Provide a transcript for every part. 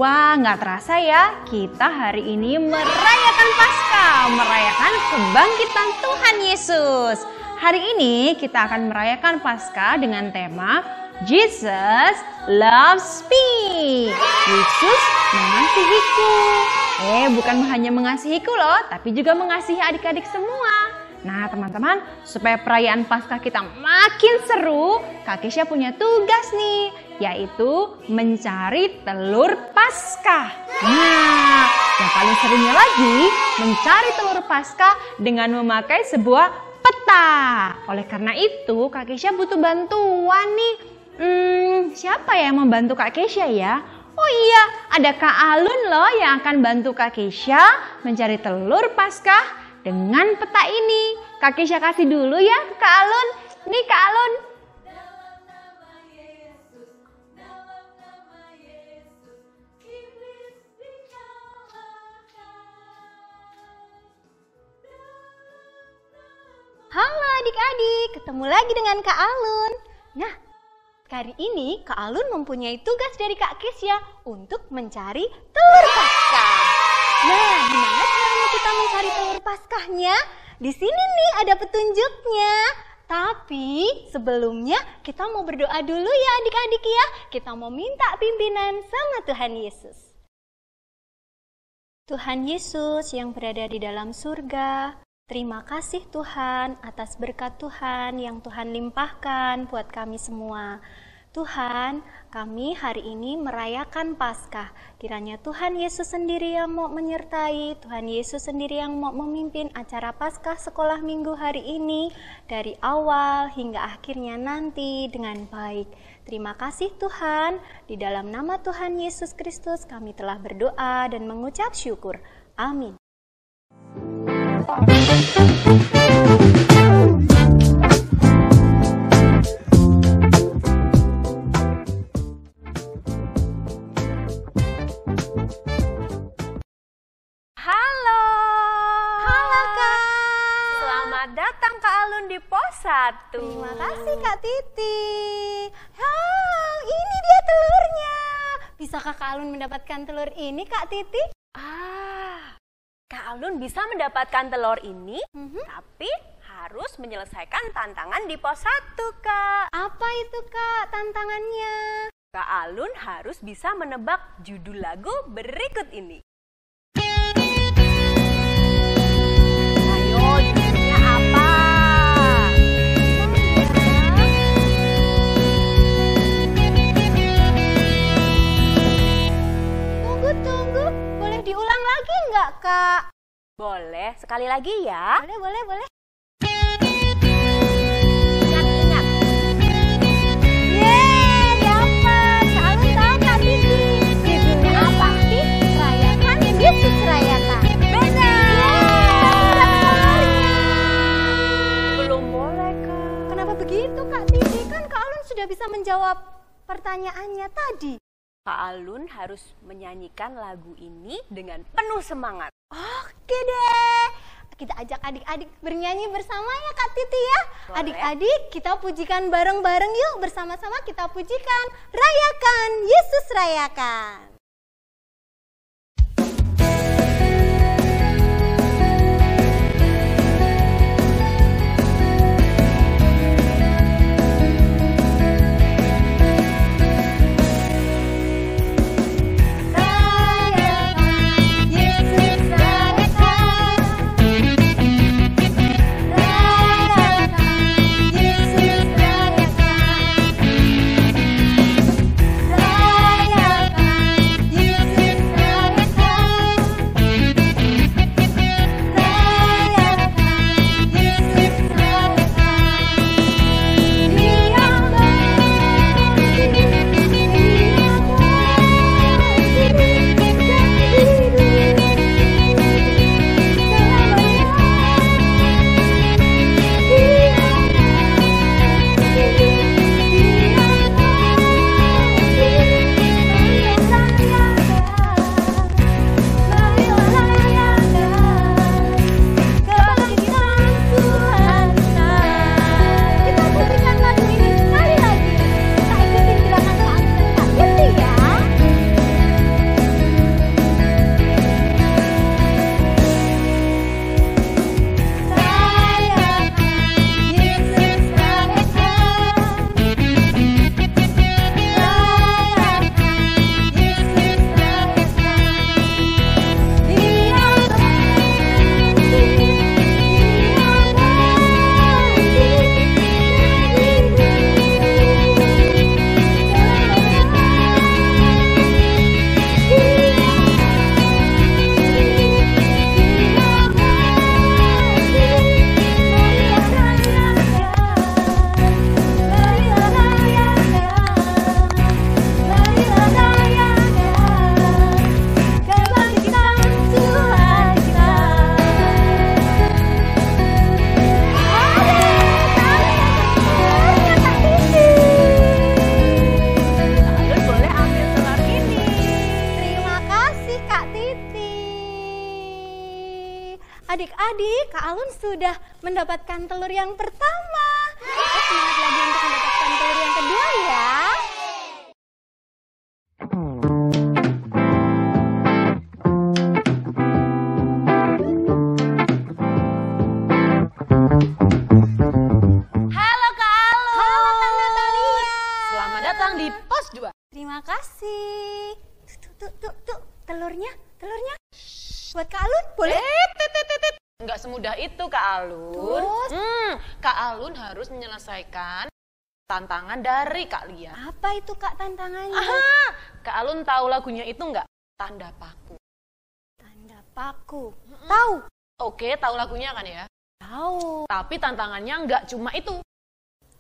Wah, nggak terasa ya, kita hari ini merayakan Paskah, merayakan kebangkitan Tuhan Yesus. Hari ini kita akan merayakan Paskah dengan tema Jesus loves me. Yesus mengasihiku. Bukan hanya mengasihiku loh, tapi juga mengasihi adik-adik semua. Nah teman-teman, supaya perayaan Paskah kita makin seru, Kak Kesha punya tugas nih, yaitu mencari telur Paskah. Nah, yang paling serunya lagi, mencari telur Paskah dengan memakai sebuah peta. Oleh karena itu, Kak Kesha butuh bantuan nih. Siapa yang membantu Kak Kesha ya? Oh iya, ada Kak Alun loh yang akan bantu Kak Kesha mencari telur Paskah dengan peta ini. Kak Kesha kasih dulu ya ke Kak Alun. Nih Kak Alun. Halo adik-adik, ketemu lagi dengan Kak Alun. Nah, kali ini Kak Alun mempunyai tugas dari Kak Kesha untuk mencari telur Paskah. Nah, gimana caranya kita mencari telur Paskahnya? Di sini nih ada petunjuknya. Tapi sebelumnya kita mau berdoa dulu ya adik-adik ya. Kita mau minta pimpinan sama Tuhan Yesus. Tuhan Yesus yang berada di dalam surga, terima kasih Tuhan atas berkat Tuhan yang Tuhan limpahkan buat kami semua. Tuhan, kami hari ini merayakan Paskah. Kiranya Tuhan Yesus sendiri yang mau menyertai, Tuhan Yesus sendiri yang mau memimpin acara Paskah sekolah minggu hari ini dari awal hingga akhirnya nanti dengan baik. Terima kasih Tuhan, di dalam nama Tuhan Yesus Kristus kami telah berdoa dan mengucap syukur. Amin. Di pos 1. Terima kasih Kak Titi. Ini dia telurnya. Bisakah Kak Alun mendapatkan telur ini Kak Titi? Kak Alun bisa mendapatkan telur ini, tapi harus menyelesaikan tantangan di pos 1 Kak. Apa itu Kak tantangannya? Kak Alun harus bisa menebak judul lagu berikut ini. Ayo, judulnya apa? Enggak Kak? Boleh, sekali lagi ya. Boleh. Ingat. Yeay, dapat. Kak Alun tahu Kak Titi. Judulnya apa sih? Rayakan Yesus rayakan. Benar. Belum boleh Kak. Kenapa begitu Kak Titi? Kan Kak Alun sudah bisa menjawab pertanyaannya tadi. Kak Alun harus menyanyikan lagu ini dengan penuh semangat. Oke deh. Kita ajak adik-adik bernyanyi bersama ya Kak Titi ya. Adik-adik kita pujikan bareng-bareng yuk. Bersama-sama kita pujikan Rayakan Yesus Rayakan. Rayakan adik-adik, Kak Alun sudah mendapatkan telur yang pertama. Kita semangat lagi untuk mendapatkan telur yang kedua ya. Halo Kak Alun. Halo Kak Natalia. Selamat datang di Pos 2. Terima kasih. Tuh, telurnya. Buat Kak Alun, boleh? Enggak semudah itu Kak Alun. Terus? Kak Alun harus menyelesaikan tantangan dari Kak Lia. Apa itu Kak tantangannya? Kak Alun tahu lagunya itu enggak? Tanda Paku. Tanda paku. Tahu? Oke, tahu lagunya kan ya? Tahu. Tapi tantangannya enggak cuma itu.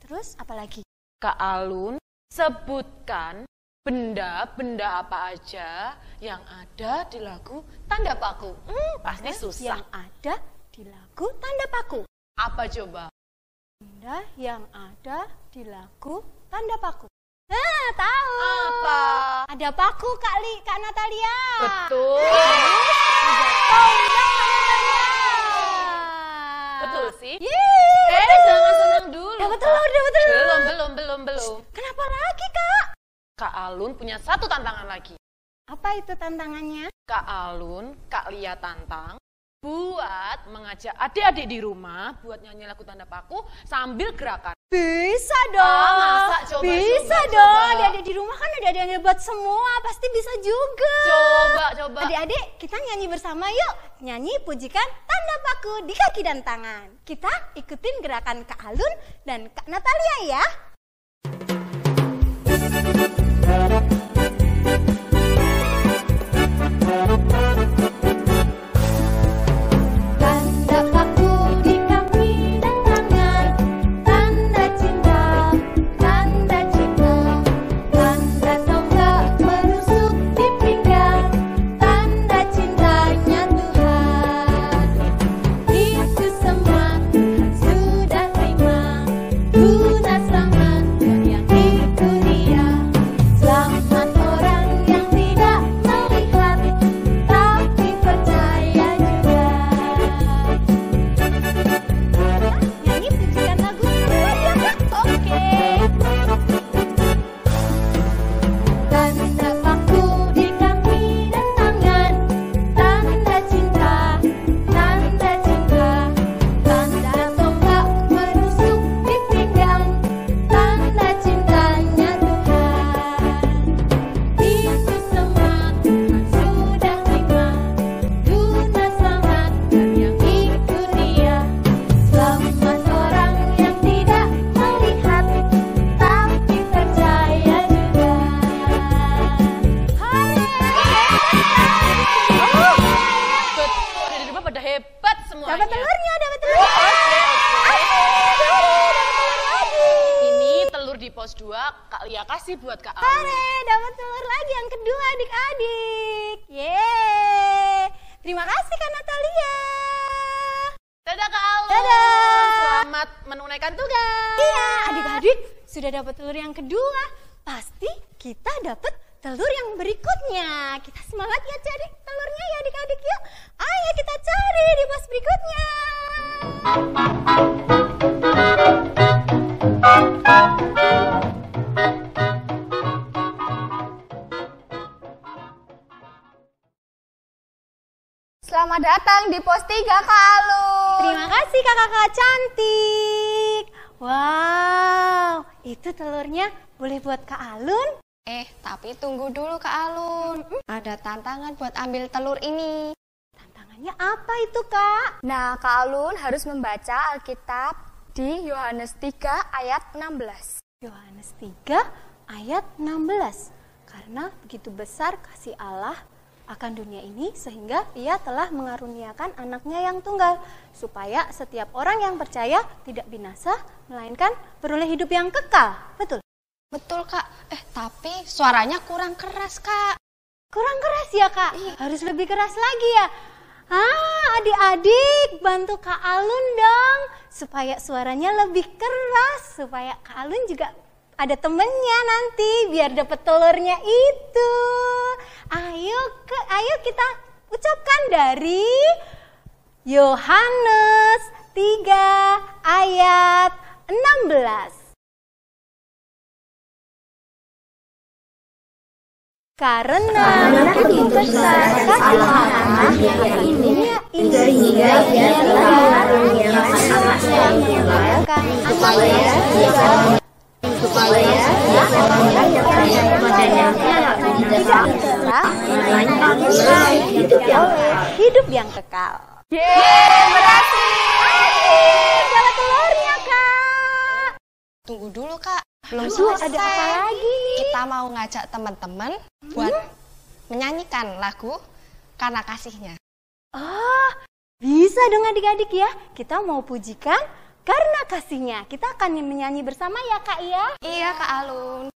Terus apa lagi? Kak Alun sebutkan benda-benda apa aja yang ada di lagu Tanda Paku. Pasti susah. Yang ada di lagu Tanda Paku. Apa coba? Benda yang ada di lagu Tanda Paku. Tahu. Apa? Ada paku Kak Natalia. Betul. Ada tombak Kak Natalia. Betul sih. Yeay. Jangan senang dulu. Dapat telur. Belum. Kenapa lagi Kak? Kak Alun punya satu tantangan lagi. Apa itu tantangannya? Kak Alun, Kak Lia tantang buat mengajak adik-adik di rumah buat nyanyi lagu Tanda Paku sambil gerakan. Bisa dong. masa? Coba, bisa coba, dong. coba. Adik-adik di rumah kan udah ada yang hebat semua. Pasti bisa juga. Coba. Adik-adik, kita nyanyi bersama yuk. Nyanyi pujikan Tanda Paku di kaki dan tangan. Kita ikutin gerakan Kak Alun dan Kak Natalia ya. Tanda paku di kaki dan tangan, tanda cinta, tanda tombak menusuk di pinggang, tanda cintanya Tuhan. Itu semua sudah terima, guna selamat yang itu dia. Selamat orang yang tidak melihat, tapi percaya juga. Nyanyi pujikan lagu ya Kak? Oke. Tanda paku di kaki dan tangan, tanda cinta, tanda tombak menusuk di pinggang, tanda cintanya Tuhan. Itu semua sudah terima, guna selamat yang ikut dia. Selamat orang yang tidak melihat, tapi percaya juga. Betul, ada di rumah pada hebat semuanya. Dapat telurnya. Oke. Dapat telur lagi. Ini telur di pos 2, Kak Lia kasih buat Kak Alun. Dapat telur lagi yang kedua adik-adik. Yeay. Terima kasih Kak Natalia. Dadah Kak Alun. Dadah. Selamat menunaikan tugas. Iya, adik-adik sudah dapat telur yang kedua. Pasti kita dapat telur yang berikutnya. Kita semangat ya cari telurnya ya adik-adik yuk. Ayo kita cari di pos berikutnya. Selamat datang di Pos 3 Kak Alun. Terima kasih kakak-kakak cantik. Wow, itu telurnya boleh buat Kak Alun? Tapi tunggu dulu Kak Alun. Ada tantangan buat ambil telur ini. Tantangannya apa itu Kak? Nah, Kak Alun harus membaca Alkitab di Yohanes 3 ayat 16. Yohanes 3 ayat 16. Karena begitu besar kasih Allah akan dunia ini sehingga Ia telah mengaruniakan anaknya yang tunggal supaya setiap orang yang percaya tidak binasa melainkan beroleh hidup yang kekal. Betul? Betul Kak. Tapi suaranya kurang keras Kak. Kurang keras ya Kak? Harus lebih keras lagi ya? Adik-adik bantu Kak Alun dong supaya suaranya lebih keras, supaya Kak Alun juga ada temennya nanti biar dapat telurnya itu. Ayo kita ucapkan dari Yohanes 3 ayat 16. Karena begitu besar kasih Allah ini hingga Ia telah menyampaikan supaya hidup yang kekal. Berhasil. Dapat telurnya, Kak. Tunggu dulu, Kak. Belum Aduh, selesai. ada apa lagi nih? Kita mau ngajak teman-teman buat menyanyikan lagu Karena Kasihnya. Oh, bisa dong adik-adik ya. Kita mau pujikan karena kasihnya. Kita akan menyanyi bersama ya, Kak ya. Iya, Kak Alun.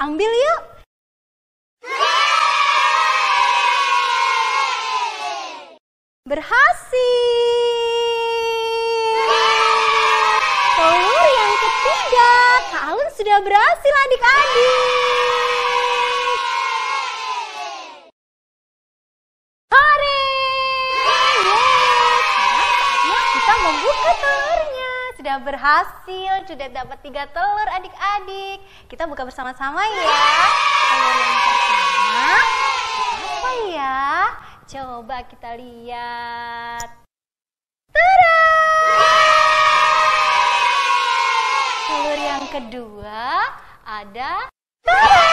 ambil yuk. Berhasil. Telur yang ketiga. Kak Alun sudah berhasil adik-adik. Hore! Sekarang saatnya kita membuka telurnya. Sudah berhasil, sudah dapat 3 telur adik-adik. Kita buka bersama-sama ya. Telur yang pertama, apa ya? Coba kita lihat. Tada! Telur yang kedua ada. Tada!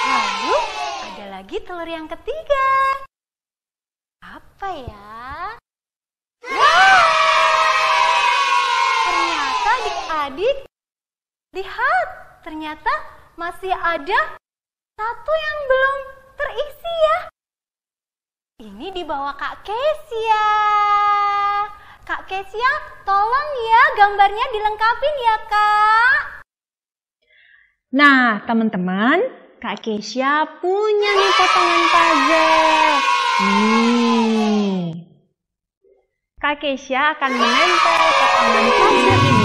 Lalu ada lagi telur yang ketiga. Apa ya? Wah! Ternyata adik-adik, lihat, ternyata masih ada satu yang belum terisi ya. Ini di bawah Kak Kesia. Kak Kesia, tolong ya gambarnya dilengkapin ya Kak. Nah teman-teman, Kak Kesia punya nih potongan puzzle. Kak Kesia akan menempel potongan puzzle ini.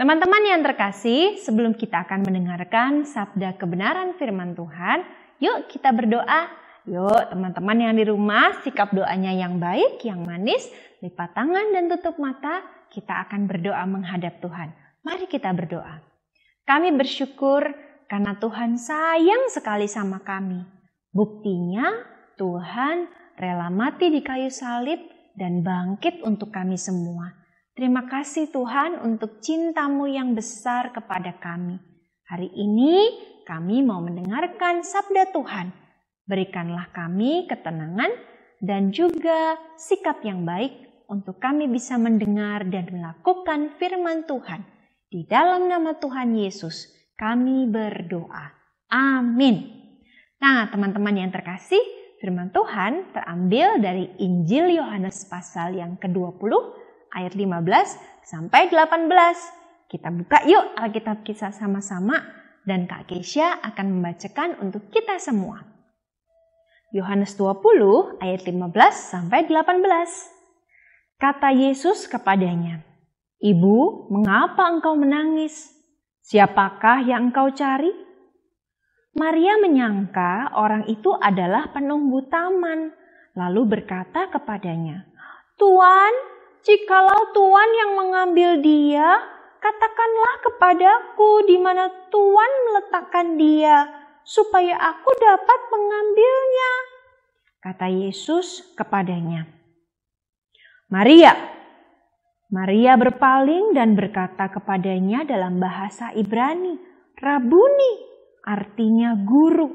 Teman-teman yang terkasih, sebelum kita akan mendengarkan sabda kebenaran firman Tuhan, yuk kita berdoa. Yuk teman-teman yang di rumah, sikap doanya yang baik, yang manis, lipat tangan dan tutup mata, kita akan berdoa menghadap Tuhan. Mari kita berdoa. Kami bersyukur karena Tuhan sayang sekali sama kami. Buktinya Tuhan rela mati di kayu salib dan bangkit untuk kami semua. Terima kasih Tuhan untuk cinta-Mu yang besar kepada kami. Hari ini kami mau mendengarkan sabda Tuhan. Berikanlah kami ketenangan dan juga sikap yang baik untuk kami bisa mendengar dan melakukan firman Tuhan. Di dalam nama Tuhan Yesus kami berdoa. Amin. Nah teman-teman yang terkasih, firman Tuhan terambil dari Injil Yohanes pasal yang ke-20 ayat 15 sampai 18. Kita buka yuk Alkitab kita sama-sama dan Kak Kesha akan membacakan untuk kita semua. Yohanes 20 ayat 15 sampai 18. Kata Yesus kepadanya, "Ibu, mengapa engkau menangis? Siapakah yang engkau cari?" Maria menyangka orang itu adalah penunggu taman, lalu berkata kepadanya, "Tuan, jikalau Tuan yang mengambil dia, katakanlah kepadaku di mana Tuan meletakkan dia, supaya aku dapat mengambilnya." Kata Yesus kepadanya, "Maria." Maria berpaling dan berkata kepadanya dalam bahasa Ibrani, "Rabuni," artinya guru.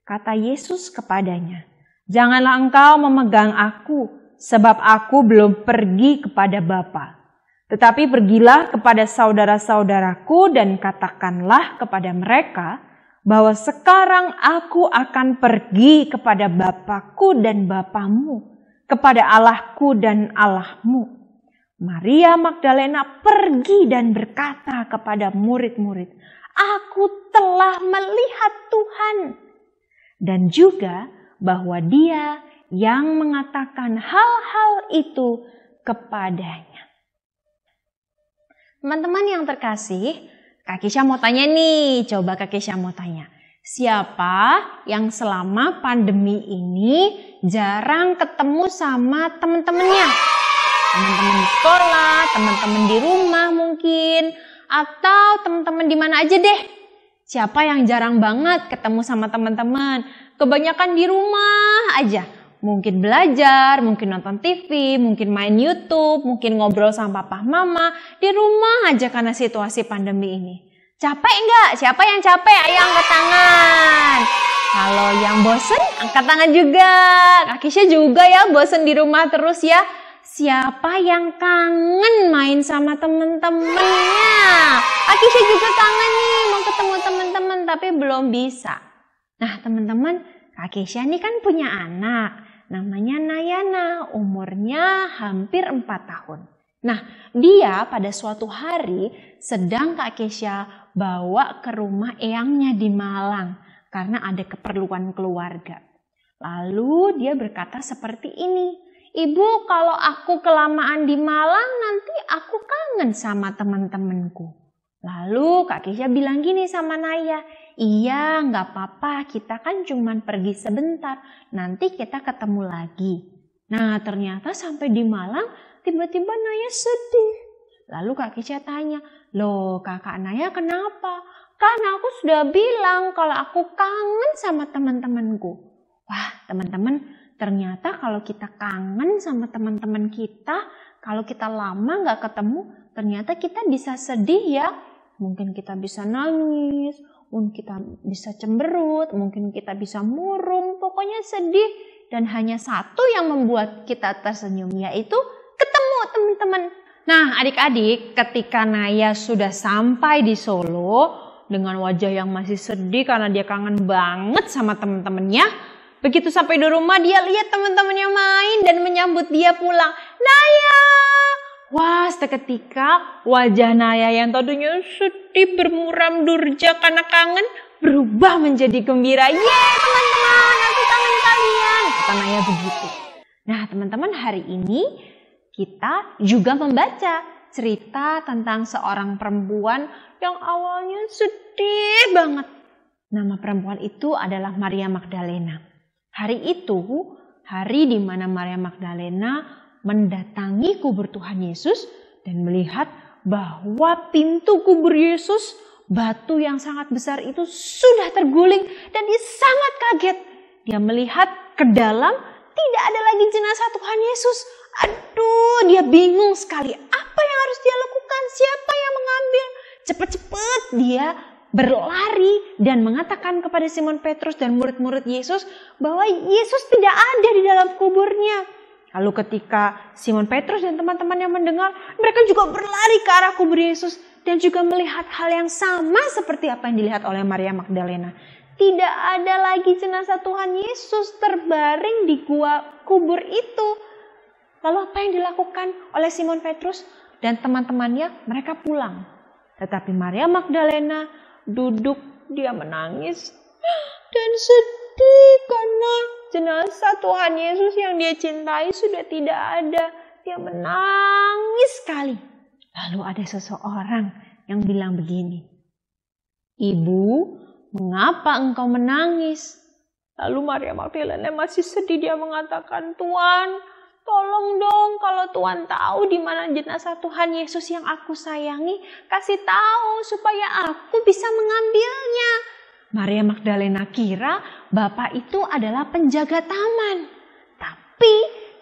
Kata Yesus kepadanya, "Janganlah engkau memegang aku, sebab aku belum pergi kepada Bapa. Tetapi pergilah kepada saudara-saudaraku dan katakanlah kepada mereka bahwa sekarang aku akan pergi kepada Bapakku dan Bapamu, kepada Allahku dan Allahmu." Maria Magdalena pergi dan berkata kepada murid-murid, "Aku telah melihat Tuhan." Dan juga bahwa Dia yang mengatakan hal-hal itu kepadanya. Teman-teman yang terkasih, Kak Kesha mau tanya nih, coba Kak Kesha mau tanya. Siapa yang selama pandemi ini jarang ketemu sama teman-temannya? Teman-teman di sekolah, teman-teman di rumah mungkin, atau teman-teman di mana aja deh. Siapa yang jarang banget ketemu sama teman-teman? Kebanyakan di rumah aja. Mungkin belajar, mungkin nonton TV, mungkin main YouTube, mungkin ngobrol sama papa mama. Di rumah aja karena situasi pandemi ini. Capek nggak? Siapa yang capek? Ayo angkat tangan. Kalau yang bosen, angkat tangan juga. Kak Kesha juga ya bosen di rumah terus ya. Siapa yang kangen main sama temen-temennya? Kak Kesha juga kangen nih mau ketemu temen-temen tapi belum bisa. Nah teman-teman, Kak Kesha ini kan punya anak. Namanya Nayana, umurnya hampir 4 tahun. Nah, dia pada suatu hari sedang Kak Kesha bawa ke rumah eyangnya di Malang karena ada keperluan keluarga. Lalu dia berkata seperti ini, "Ibu, kalau aku kelamaan di Malang nanti aku kangen sama teman-temanku." Lalu Kak Kesha bilang gini sama Naya, "Iya, nggak apa-apa, kita kan cuman pergi sebentar, nanti kita ketemu lagi." Nah ternyata sampai di Malang tiba-tiba Naya sedih. Lalu Kak Kesha tanya, "Loh kakak Naya kenapa?" "Kan aku sudah bilang kalau aku kangen sama teman-temanku." Wah teman-teman, ternyata kalau kita kangen sama teman-teman kita, kalau kita lama nggak ketemu, ternyata kita bisa sedih ya. Mungkin kita bisa nangis, mungkin kita bisa cemberut, mungkin kita bisa murung, pokoknya sedih. Dan hanya satu yang membuat kita tersenyum, yaitu ketemu teman-teman. Nah adik-adik, ketika Naya sudah sampai di Solo dengan wajah yang masih sedih karena dia kangen banget sama teman-temannya, begitu sampai di rumah dia lihat teman-temannya main dan menyambut dia pulang. "Naya!" Wah, seketika wajah Naya yang tadinya sedih bermuram durja karena kangen berubah menjadi gembira. "Yeay teman-teman, aku kangen kalian," kata Naya begitu. Nah teman-teman, hari ini kita juga membaca cerita tentang seorang perempuan yang awalnya sedih banget. Nama perempuan itu adalah Maria Magdalena. Hari itu, hari di mana Maria Magdalena mendatangi kubur Tuhan Yesus dan melihat bahwa pintu kubur Yesus, batu yang sangat besar itu sudah terguling dan dia sangat kaget. Dia melihat ke dalam, tidak ada lagi jenazah Tuhan Yesus. Aduh, dia bingung sekali. Apa yang harus dia lakukan? Siapa yang mengambil? Cepat-cepat dia berlari dan mengatakan kepada Simon Petrus dan murid-murid Yesus bahwa Yesus tidak ada di dalam kuburnya. Lalu ketika Simon Petrus dan teman-temannya mendengar, mereka juga berlari ke arah kubur Yesus dan juga melihat hal yang sama seperti apa yang dilihat oleh Maria Magdalena. Tidak ada lagi jenazah Tuhan Yesus terbaring di kubur itu. Lalu apa yang dilakukan oleh Simon Petrus dan teman-temannya? Mereka pulang. Tetapi Maria Magdalena duduk, dia menangis dan sedih karena jenazah Tuhan Yesus yang dia cintai sudah tidak ada. Dia menangis sekali. Lalu ada seseorang yang bilang begini, "Ibu, mengapa engkau menangis?" Lalu Maria Magdalena masih sedih, dia mengatakan, "Tuhan, tolong dong, kalau Tuhan tahu di mana jenazah Tuhan Yesus yang aku sayangi, kasih tahu supaya aku bisa mengambilnya." Maria Magdalena kira Bapak itu adalah penjaga taman. Tapi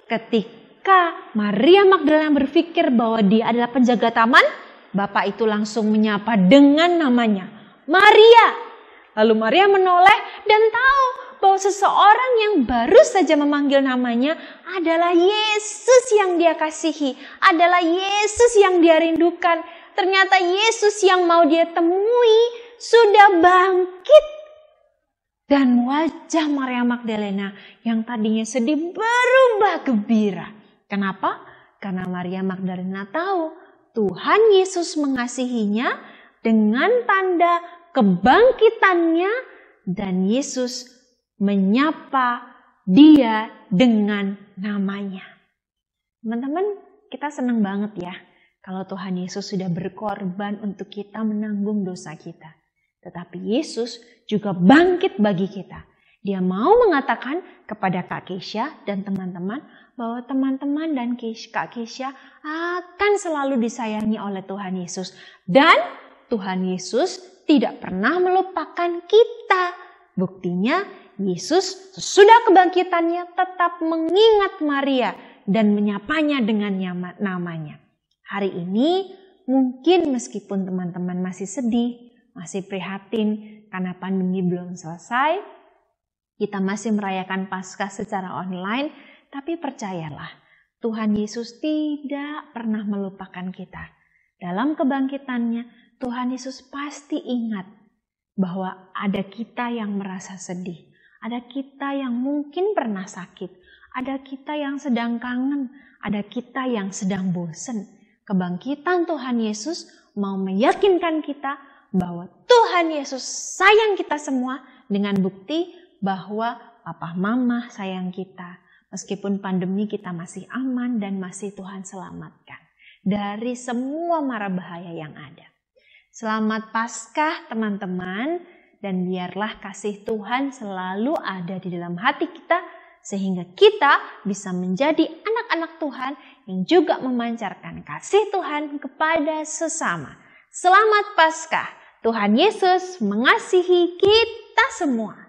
ketika Maria Magdalena berpikir bahwa dia adalah penjaga taman, Bapak itu langsung menyapa dengan namanya, "Maria." Lalu Maria menoleh dan tahu bahwa seseorang yang baru saja memanggil namanya adalah Yesus yang dia kasihi, adalah Yesus yang dia rindukan. Ternyata Yesus yang mau dia temui sudah bangkit. Dan wajah Maria Magdalena yang tadinya sedih berubah gembira. Kenapa? Karena Maria Magdalena tahu Tuhan Yesus mengasihinya dengan tanda kebangkitannya dan Yesus menyapa dia dengan namanya. Teman-teman, kita senang banget ya kalau Tuhan Yesus sudah berkorban untuk kita menanggung dosa kita. Tetapi Yesus juga bangkit bagi kita. Dia mau mengatakan kepada Kak Keisha dan teman-teman bahwa teman-teman dan Kak Keisha akan selalu disayangi oleh Tuhan Yesus. Dan Tuhan Yesus tidak pernah melupakan kita. Buktinya Yesus sesudah kebangkitannya tetap mengingat Maria dan menyapanya dengan namanya. Hari ini mungkin meskipun teman-teman masih sedih, masih prihatin karena pandemi belum selesai, kita masih merayakan Paskah secara online, tapi percayalah Tuhan Yesus tidak pernah melupakan kita. Dalam kebangkitannya Tuhan Yesus pasti ingat bahwa ada kita yang merasa sedih. Ada kita yang mungkin pernah sakit, ada kita yang sedang kangen, ada kita yang sedang bosan. Kebangkitan Tuhan Yesus mau meyakinkan kita bahwa Tuhan Yesus sayang kita semua dengan bukti bahwa Papa Mama sayang kita. Meskipun pandemi kita masih aman dan masih Tuhan selamatkan dari semua mara bahaya yang ada. Selamat Paskah teman-teman. Dan biarlah kasih Tuhan selalu ada di dalam hati kita sehingga kita bisa menjadi anak-anak Tuhan yang juga memancarkan kasih Tuhan kepada sesama. Selamat Paskah. Tuhan Yesus mengasihi kita semua.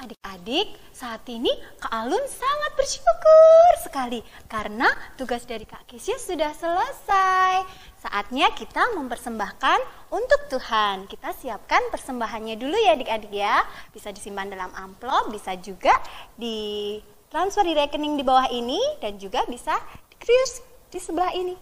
Adik-adik, saat ini Kak Alun sangat bersyukur sekali karena tugas dari Kak Kesya sudah selesai. Saatnya kita mempersembahkan untuk Tuhan. Kita siapkan persembahannya dulu ya adik-adik ya. Bisa disimpan dalam amplop, bisa juga ditransfer di rekening di bawah ini dan juga bisa dikrius di sebelah ini.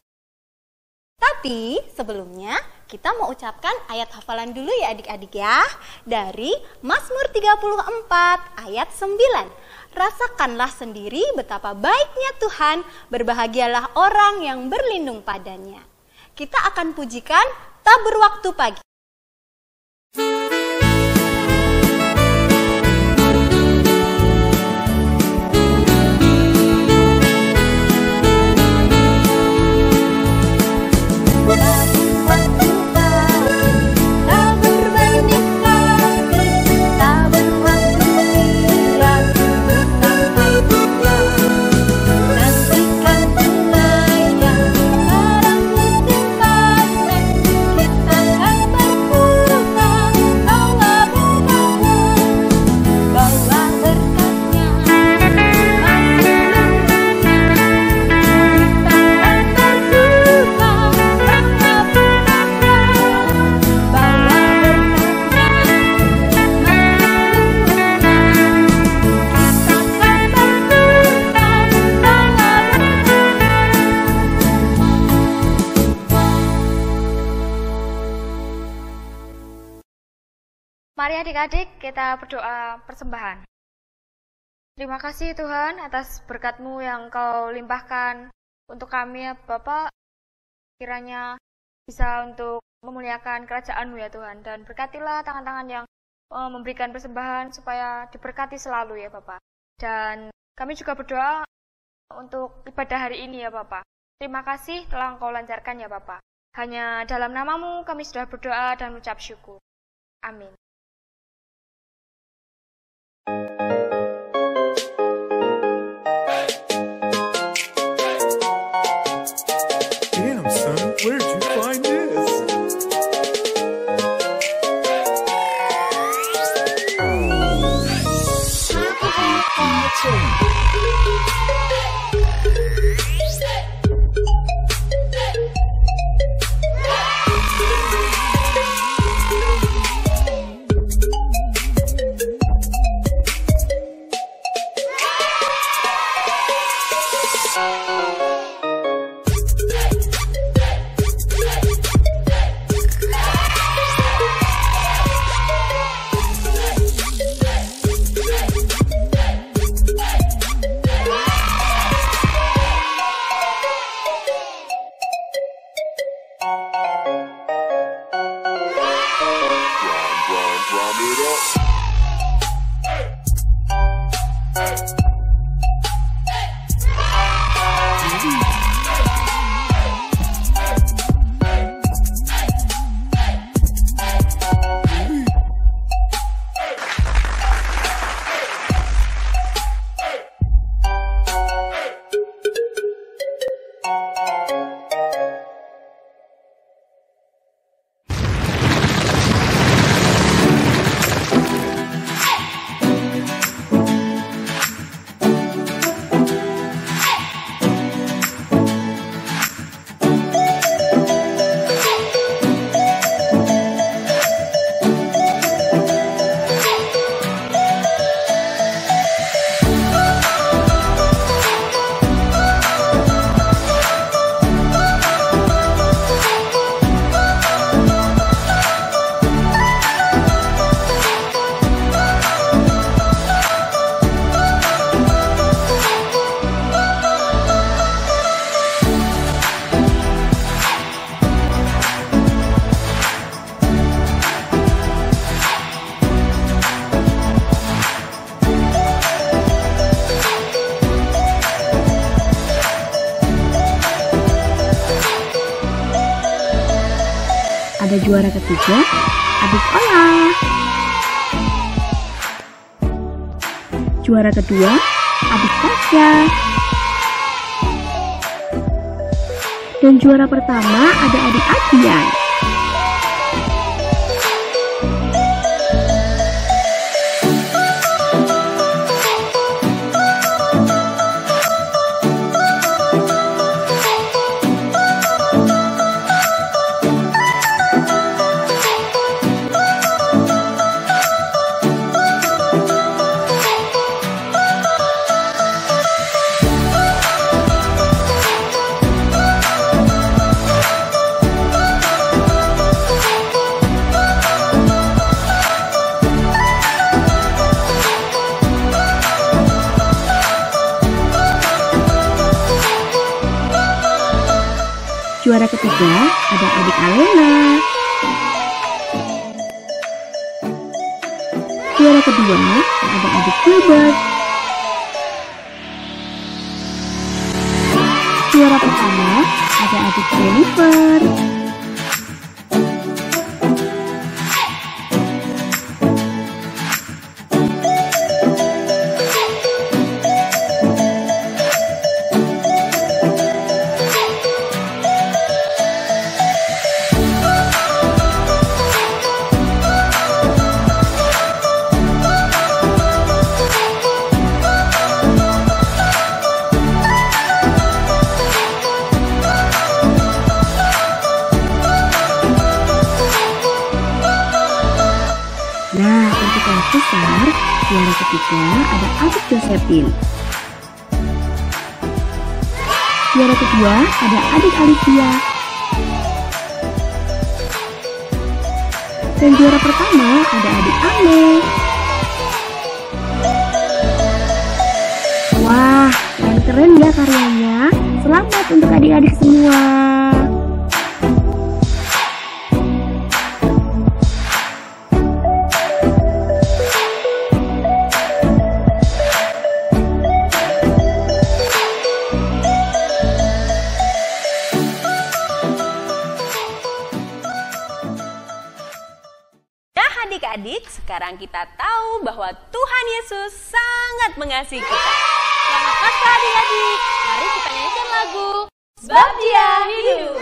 Tapi sebelumnya kita mau ucapkan ayat hafalan dulu ya adik-adik ya. Dari Mazmur 34 ayat 9. Rasakanlah sendiri betapa baiknya Tuhan, berbahagialah orang yang berlindung padanya. Kita akan pujikan tabur waktu pagi. Mari adik-adik kita berdoa persembahan. Terima kasih Tuhan atas berkat-Mu yang Kau limpahkan untuk kami ya Bapak. Kiranya bisa untuk memuliakan kerajaan-Mu ya Tuhan. Dan berkatilah tangan-tangan yang memberikan persembahan supaya diberkati selalu ya Bapak. Dan kami juga berdoa untuk ibadah hari ini ya Bapak. Terima kasih telah Engkau lancarkan ya Bapak. Hanya dalam nama-Mu kami sudah berdoa dan mengucap syukur. Amin. Damn, son, where'd you find this? Ada juara ketiga, Adik Ola. Juara kedua, Adik Tasya. Dan juara pertama ada Adik Adian. juara ketiga ada adik Alena. Juara kedua ada adik Gilbert. Juara pertama ada adik Jennifer. Nah, untuk kelas besar, juara ketiga ada adik Josephine. Juara kedua ada adik Alicia. Dan juara pertama ada adik Ame. Wah, keren ya karyanya. Selamat untuk adik-adik semua. Adik-adik, sekarang kita tahu bahwa Tuhan Yesus sangat mengasihi kita. Selamat Paskah adik-adik. Mari kita nyanyikan lagu Sebab Dia hidup.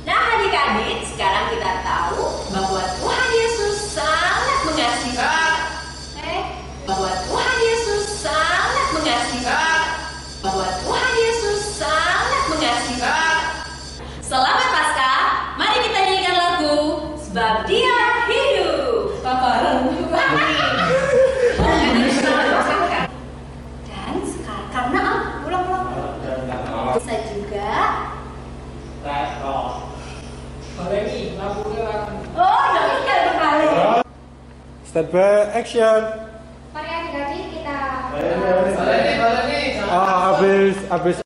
Nah adik-adik, sekarang kita tahu bahwa Tuhan Yesus sangat mengasihi kita. Bahwa Tuhan Yesus sangat mengasihi kita. Bahwa Tuhan Yesus sangat mengasihi kita. Selamat Paskah, mari kita nyanyikan lagu Sebab Dia hidup. Dan sekarang karena pulang-pulang bisa juga. Stand by, action. Mari adik-adik kita Habis